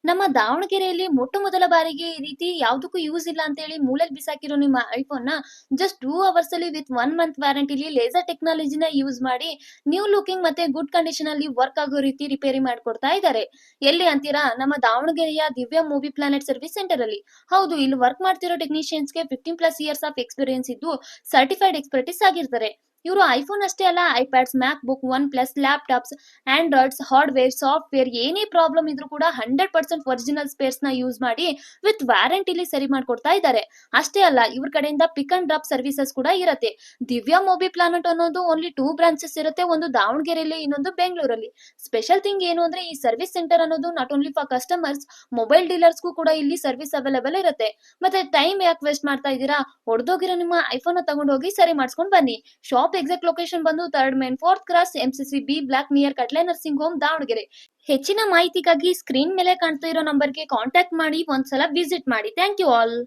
ನಮ್ಮ ದಾವಣಗೆರೆಯಲ್ಲಿ ಮೊಟ್ಟ ಮೊದಲ ಬಾರಿಗೆ ಈ ರೀತಿ ಯಾವುದಕ್ಕೂ ಯೂಸ್ ಇಲ್ಲ ಅಂತ ಹೇಳಿ ಮೂಲೆಯಲ್ಲಿ ಬಿಸಾಕಿರೋ ನಿಮ್ಮ ಐಫೋನ್ ಜಸ್ಟ್ 2 ಅವರ್ಸ್ ಅಲ್ಲಿ ವಿತ್ 1 ಮಂತ್ ವ್ಯಾರಂಟಿಲಿ ಲೇಸರ್ ಟೆಕ್ನಾಲಜಿನ ಯೂಸ್ ಮಾಡಿ ನ್ಯೂ ಲುಕಿಂಗ್ ಮತ್ತೆ ಗುಡ್ ಕಂಡೀಷನ್ ಅಲ್ಲಿ ವರ್ಕ್ ಆಗೋ ರೀತಿ ರಿಪೇರಿ ಮಾಡ್ಕೊಡ್ತಾ ಇದ್ದಾರೆ. ಎಲ್ಲಿ ಅಂತೀರಾ? ನಮ್ಮ ದಾವಣಗೆರೆಯ ದಿವ್ಯ ಮೂವಿ ಪ್ಲಾನೆಟ್ ಸರ್ವಿಸ್ ಸೆಂಟರ್ ಅಲ್ಲಿ. ಹೌದು, ಇಲ್ಲಿ ವರ್ಕ್ ಮಾಡ್ತಿರೋ ಟೆಕ್ನಿಷಿಯನ್ಸ್ಗೆ 15+ ಇಯರ್ಸ್ ಆಫ್ ಎಕ್ಸ್ಪೀರಿಯನ್ಸ್ ಇದ್ದು ಸರ್ಟಿಫೈಡ್ ಎಕ್ಸ್ಪರ್ಟಿಸ್ ಆಗಿರ್ತಾರೆ. ಇವರು ಐಫೋನ್ ಅಷ್ಟೇ ಅಲ್ಲ, iPads, MacBook, OnePlus, laptops, androids, hardware, software ಏನೇ ಪ್ರಾಬ್ಲಮ್ ಇದ್ರೂ ಕೂಡ 100% ಒರಿಜಿನಲ್ ಸ್ಪೇರ್ಸ್ ನ ಯೂಸ್ ಮಾಡಿ ವಿತ್ ವ್ಯಾರಂಟಿಲಿ ಸರಿ ಮಾಡ್ಕೊಡ್ತಾ ಇದ್ದಾರೆ. ಅಷ್ಟೇ ಅಲ್ಲ, ಇವ್ರ ಕಡೆಯಿಂದ ಪಿಕ್ ಅಂಡ್ ಡ್ರಾಪ್ ಸರ್ವಿಸಸ್ ಕೂಡ ಇರುತ್ತೆ. ದಿವ್ಯಾ ಮೊಬಿ ಪ್ಲಾನೆಟ್ ಅನ್ನೋದು ಓನ್ಲಿ 2 ಬ್ರಾಂಚಸ್ ಇರುತ್ತೆ, ಒಂದು ದಾವಣಗೆರೆಯಲ್ಲಿ, ಇನ್ನೊಂದು ಬೆಂಗಳೂರಲ್ಲಿ. ಸ್ಪೆಷಲ್ ಥಿಂಗ್ ಏನು ಅಂದ್ರೆ ಈ ಸರ್ವಿಸ್ ಸೆಂಟರ್ ಅನ್ನೋದು not only for customers, mobile ಡೀಲರ್ಸ್ಗೂ ಕೂಡ ಇಲ್ಲಿ ಸರ್ವಿಸ್ ಅವೈಲೇಬಲ್ ಇರುತ್ತೆ. ಮತ್ತೆ ಟೈಮ್ ಯಾಕೆ ವೇಸ್ಟ್ ಮಾಡ್ತಾ ಇದ್ದೀರಾ? ಹೊಡೆದೋಗಿರೋ ನಿಮ್ಮ ಐಫೋನ್ ತಗೊಂಡು ಹೋಗಿ ಸರಿ ಮಾಡಿಸ್ಕೊಂಡು ಬನ್ನಿ. ಶಾಪ್ ಎಕ್ಸಾಕ್ಟ್ ಲೊಕೇಶನ್ ಬಂದು 3rd main 4th cross, MCC B block near Katle nursing home, Davangere. ಹೆಚ್ಚಿನ ಮಾಹಿತಿಗಾಗಿ ಸ್ಕ್ರೀನ್ ಮೇಲೆ ಕಾಣ್ತಾ ಇರೋ ನಂಬರ್ಗೆ ಕಾಂಟ್ಯಾಕ್ಟ್ ಮಾಡಿ, ಒಂದ್ಸಲ ವಿಸಿಟ್ ಮಾಡಿ. Thank you all.